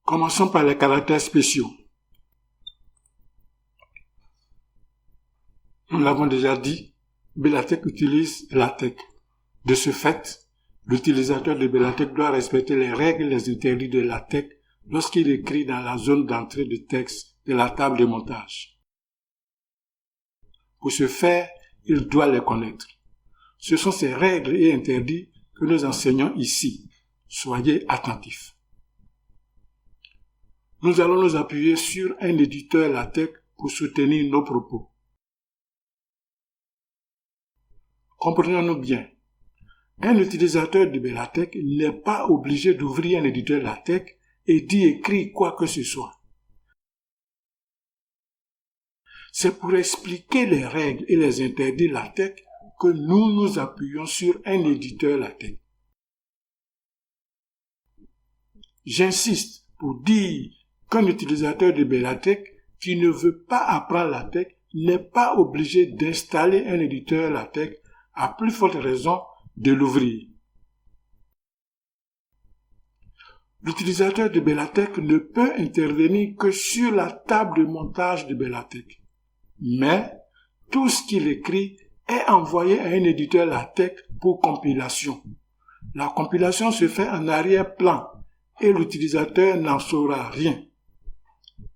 Commençons par les caractères spéciaux. Nous l'avons déjà dit, Bellatek utilise LaTeX. De ce fait, l'utilisateur de Bellatek doit respecter les règles et les interdits de LaTeX lorsqu'il écrit dans la zone d'entrée de texte de la table de montage. Pour ce faire, il doit les connaître. Ce sont ces règles et interdits que nous enseignons ici. Soyez attentifs. Nous allons nous appuyer sur un éditeur LaTeX pour soutenir nos propos. Comprenons-nous bien. Un utilisateur de Bellatek n'est pas obligé d'ouvrir un éditeur LaTeX et d'y écrire quoi que ce soit. C'est pour expliquer les règles et les interdits LaTeX que nous nous appuyons sur un éditeur LaTeX. J'insiste pour dire qu'un utilisateur de Bellatek qui ne veut pas apprendre LaTeX n'est pas obligé d'installer un éditeur LaTeX, à plus forte raison de l'ouvrir. L'utilisateur de Bellatek ne peut intervenir que sur la table de montage de Bellatek. Mais tout ce qu'il écrit est envoyé à un éditeur LaTeX pour compilation. La compilation se fait en arrière-plan et l'utilisateur n'en saura rien.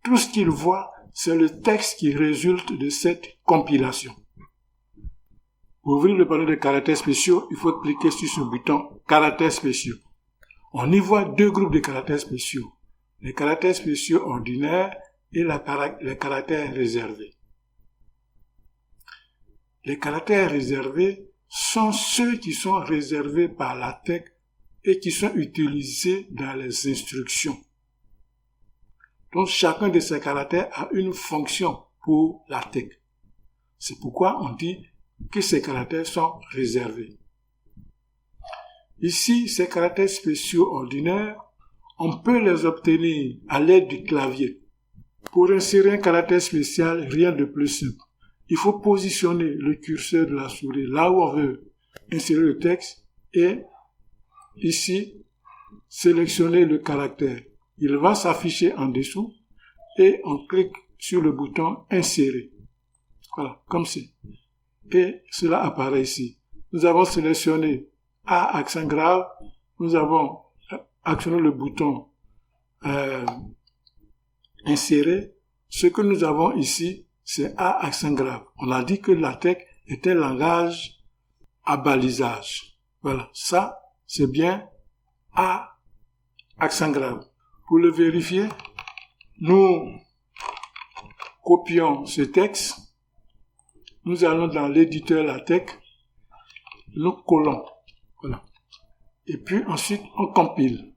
Tout ce qu'il voit, c'est le texte qui résulte de cette compilation. Pour ouvrir le panneau de caractères spéciaux, il faut cliquer sur ce bouton « Caractères spéciaux ». On y voit deux groupes de caractères spéciaux, les caractères spéciaux ordinaires et les caractères réservés. Les caractères réservés sont ceux qui sont réservés par LaTeX et qui sont utilisés dans les instructions. Donc chacun de ces caractères a une fonction pour LaTeX. C'est pourquoi on dit que ces caractères sont réservés. Ici, ces caractères spéciaux ordinaires, on peut les obtenir à l'aide du clavier. Pour insérer un caractère spécial, rien de plus simple. Il faut positionner le curseur de la souris là où on veut insérer le texte et ici, sélectionner le caractère. Il va s'afficher en dessous et on clique sur le bouton insérer. Voilà, comme c'est. Et cela apparaît ici. Nous avons sélectionné A accent grave, nous avons actionné le bouton insérer. Ce que nous avons ici, c'est A accent grave. On a dit que LaTeX est un langage à balisage. Voilà, ça, c'est bien A accent grave. Pour le vérifier, nous copions ce texte. Nous allons dans l'éditeur LaTeX, nous collons, voilà. Et puis ensuite on compile.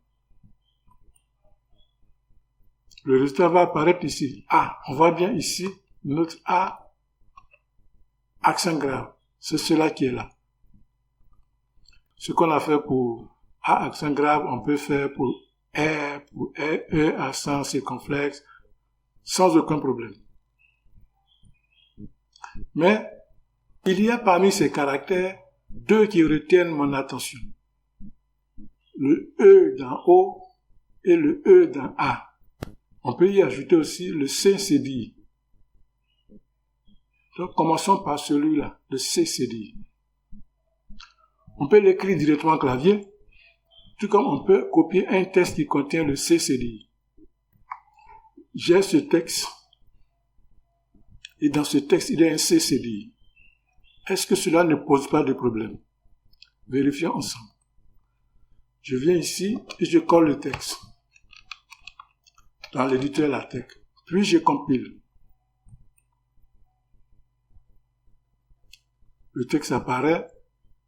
Le résultat va apparaître ici. Ah, on voit bien ici notre A accent grave. C'est cela qui est là. Ce qu'on a fait pour A accent grave, on peut faire pour R, pour E accent circonflexe, sans aucun problème. Mais il y a parmi ces caractères deux qui retiennent mon attention. Le E dans O et le E dans A. On peut y ajouter aussi le C-cédille. Donc commençons par celui-là, le C-cédille. On peut l'écrire directement au clavier, tout comme on peut copier un texte qui contient le C-cédille. J'ai ce texte. Et dans ce texte, il y a un C-cédille. Est-ce que cela ne pose pas de problème? Vérifions ensemble. Je viens ici et je colle le texte dans l'éditeur LaTeX. Puis je compile. Le texte apparaît,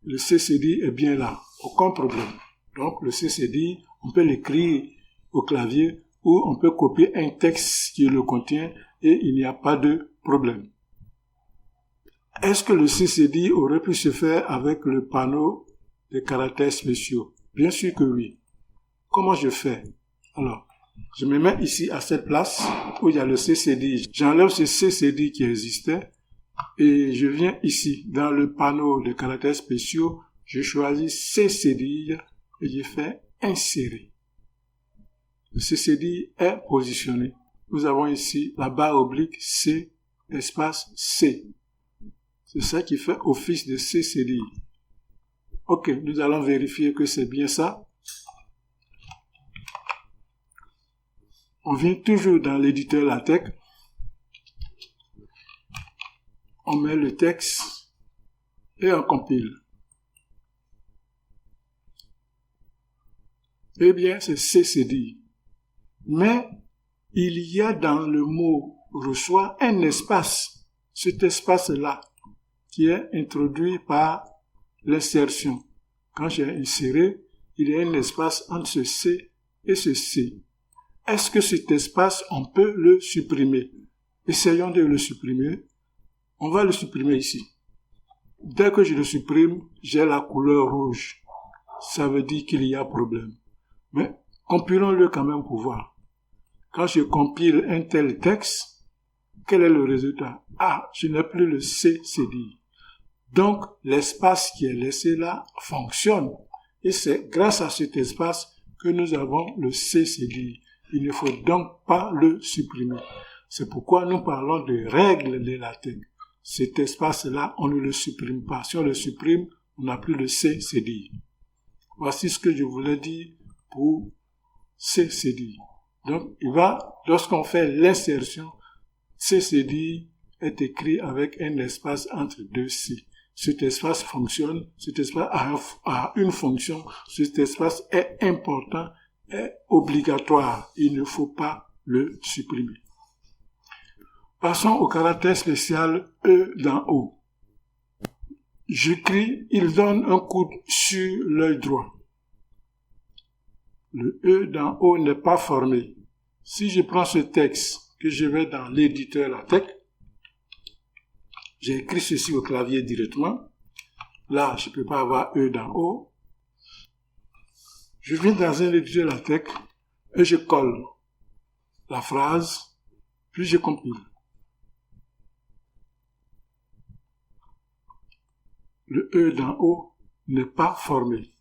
le C-cédille est bien là, aucun problème. Donc le C-cédille, on peut l'écrire au clavier ou on peut copier un texte qui le contient et il n'y a pas de problème. Est-ce que le C-cédille aurait pu se faire avec le panneau de caractères spéciaux? Bien sûr que oui. Comment je fais? Alors, je me mets ici à cette place où il y a le C-cédille. J'enlève ce C-cédille qui existait et je viens ici dans le panneau de caractères spéciaux. Je choisis C-cédille et je fais insérer. le CCDI est positionné. Nous avons ici la barre oblique C, espace C. C'est ça qui fait office de CCDI. Ok, nous allons vérifier que c'est bien ça. On vient toujours dans l'éditeur LaTeX. On met le texte et on compile. Eh bien, c'est CCDI. Mais il y a dans le mot reçoit un espace. Cet espace-là qui est introduit par l'insertion. Quand j'ai inséré, il y a un espace entre ce C et ce C. Est-ce que cet espace, on peut le supprimer? Essayons de le supprimer. On va le supprimer ici. Dès que je le supprime, j'ai la couleur rouge. Ça veut dire qu'il y a problème. Mais compilons-le quand même pour voir. Quand je compile un tel texte, quel est le résultat? Ah, je n'ai plus le CCDI. Donc, l'espace qui est laissé là fonctionne. Et c'est grâce à cet espace que nous avons le CCDI. Il ne faut donc pas le supprimer. C'est pourquoi nous parlons de règles de LaTeX. Cet espace-là, on ne le supprime pas. Si on le supprime, on n'a plus le CCDI. Voici ce que je voulais dire pour CCDI. Donc, lorsqu'on fait l'insertion, CCDI est écrit avec un espace entre deux C. Cet espace fonctionne, cet espace a une fonction, cet espace est important, est obligatoire. Il ne faut pas le supprimer. Passons au caractère spécial E dans O. J'écris, il donne un coup sur l'œil droit. Le E dans O n'est pas formé. Si je prends ce texte que je vais dans l'éditeur LaTeX, j'ai écrit ceci au clavier directement. Là, je ne peux pas avoir E dans O. Je viens dans un éditeur LaTeX et je colle la phrase, puis je compile. Le E dans O n'est pas formé.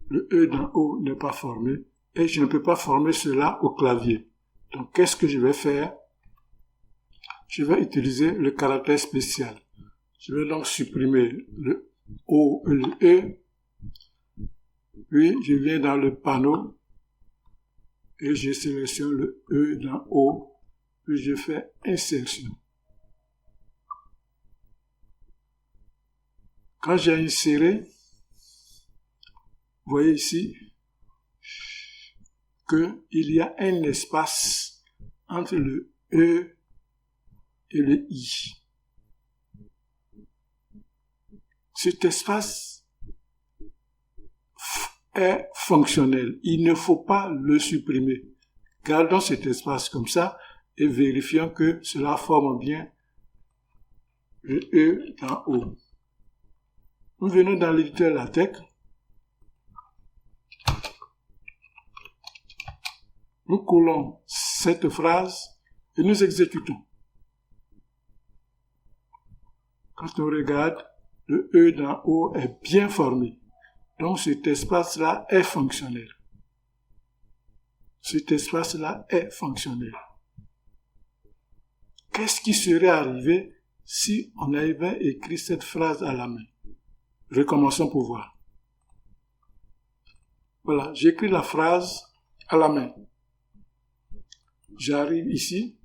Le E dans O n'est pas formé et je ne peux pas former cela au clavier. Donc, qu'est-ce que je vais faire? Je vais utiliser le caractère spécial. Je vais donc supprimer le O et le E. Puis, je viens dans le panneau et je sélectionne le E dans O. Puis, je fais insertion. Quand j'ai inséré, vous voyez ici qu'il y a un espace entre le E et le I. Cet espace est fonctionnel. Il ne faut pas le supprimer. Gardons cet espace comme ça et vérifions que cela forme bien le E dans O. Nous venons dans l'éditeur LaTeX. Nous collons cette phrase et nous exécutons. Quand on regarde, le E dans O est bien formé. Donc cet espace-là est fonctionnel. Cet espace-là est fonctionnel. Qu'est-ce qui serait arrivé si on avait écrit cette phrase à la main? Recommençons pour voir. Voilà, j'écris la phrase à la main. J'arrive ici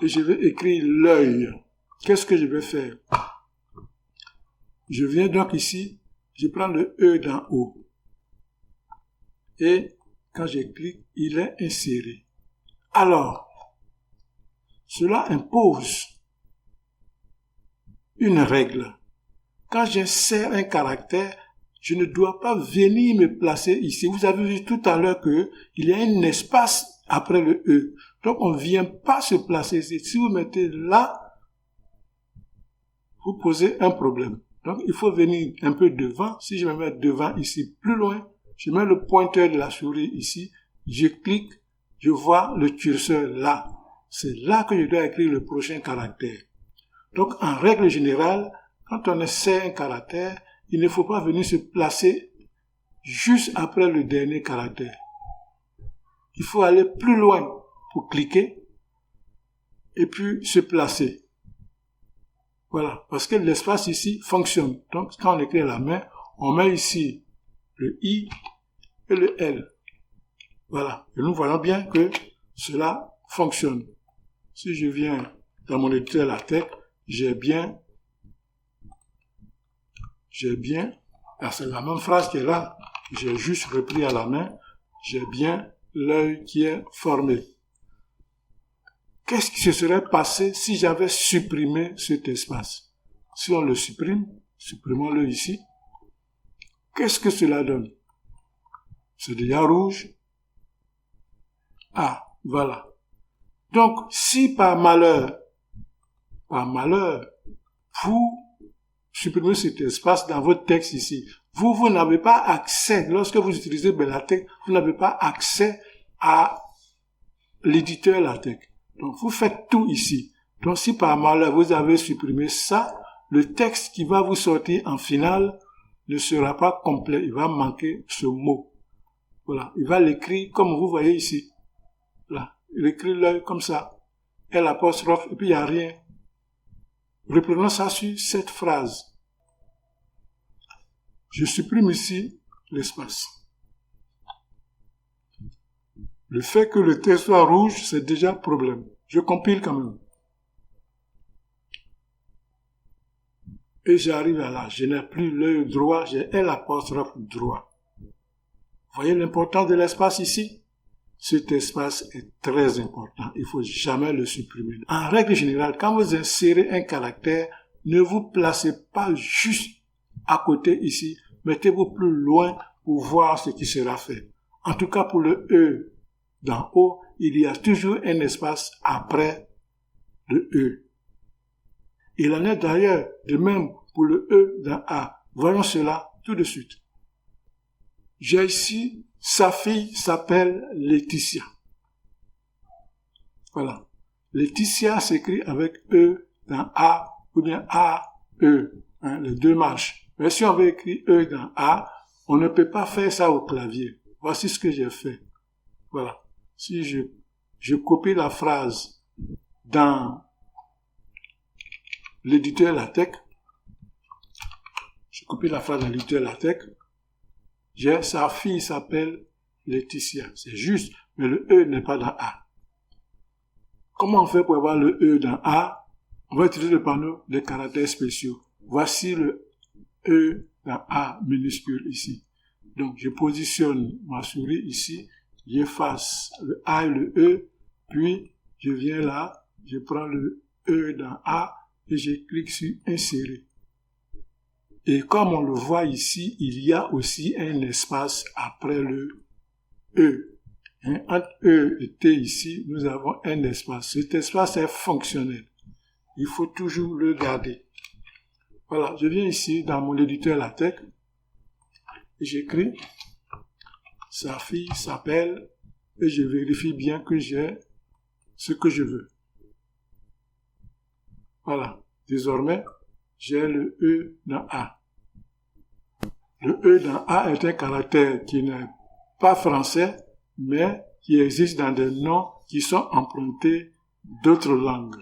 et je vais écrire l'œil. Qu'est-ce que je vais faire? Je viens donc ici, je prends le E dans O. Et quand je clique, il est inséré. Alors, cela impose une règle. Quand j'insère un caractère, je ne dois pas venir me placer ici. Vous avez vu tout à l'heure qu'il y a un espace après le E. Donc, on ne vient pas se placer ici. Si vous mettez là, vous posez un problème. Donc, il faut venir un peu devant. Si je me mets devant ici, plus loin, je mets le pointeur de la souris ici, je clique, je vois le curseur là. C'est là que je dois écrire le prochain caractère. Donc, en règle générale, quand on essaie un caractère, il ne faut pas venir se placer juste après le dernier caractère. Il faut aller plus loin pour cliquer et puis se placer. Voilà, parce que l'espace ici fonctionne. Donc, quand on écrit à la main, on met ici le I et le L. Voilà, et nous voyons bien que cela fonctionne. Si je viens dans mon éditeur LaTeX, j'ai bien, c'est la même phrase qui est là, j'ai juste repris à la main, j'ai bien l'œil qui est formé. Qu'est-ce qui se serait passé si j'avais supprimé cet espace? Si on le supprime, supprimons-le ici. Qu'est-ce que cela donne? C'est déjà rouge. Ah, voilà. Donc, si par malheur, vous supprimez cet espace dans votre texte ici, vous n'avez pas accès, lorsque vous utilisez LaTeX, vous n'avez pas accès à l'éditeur LaTeX. Donc, vous faites tout ici. Donc, si par malheur vous avez supprimé ça, le texte qui va vous sortir en finale ne sera pas complet. Il va manquer ce mot. Voilà. Il va l'écrire comme vous voyez ici. Là. Il écrit l'œil comme ça. Et l'apostrophe, et puis il n'y a rien. Reprenons ça sur cette phrase. Je supprime ici l'espace. Le fait que le texte soit rouge, c'est déjà un problème. Je compile quand même. Et j'arrive à là. Je n'ai plus l'œil droit, j'ai l'apostrophe droit. Voyez l'importance de l'espace ici? Cet espace est très important. Il ne faut jamais le supprimer. En règle générale, quand vous insérez un caractère, ne vous placez pas juste à côté ici. Mettez-vous plus loin pour voir ce qui sera fait. En tout cas, pour le E d'en haut, il y a toujours un espace après le E. Il en est d'ailleurs de même pour le E d'en A. Voyons cela tout de suite. J'ai ici, sa fille s'appelle Laetitia. Voilà. Laetitia s'écrit avec E dans A ou bien A, E. Hein, les deux marchent. Mais si on veut écrire E dans A, on ne peut pas faire ça au clavier. Voici ce que j'ai fait. Voilà. Si je copie la phrase dans l'éditeur LaTeX, j'ai sa fille s'appelle Laetitia. C'est juste, mais le E n'est pas dans A. Comment on fait pour avoir le E dans A? On va utiliser le panneau des caractères spéciaux. Voici le E dans A minuscule ici. Donc, je positionne ma souris ici, j'efface le A et le E, puis je viens là, je prends le E dans A et je clique sur Insérer. Et comme on le voit ici, il y a aussi un espace après le E. Entre E et T ici, nous avons un espace. Cet espace est fonctionnel. Il faut toujours le garder. Voilà, je viens ici dans mon éditeur LaTeX et j'écris sa fille s'appelle et je vérifie bien que j'ai ce que je veux. Voilà, désormais, j'ai le E dans A. Le E dans A est un caractère qui n'est pas français, mais qui existe dans des noms qui sont empruntés d'autres langues.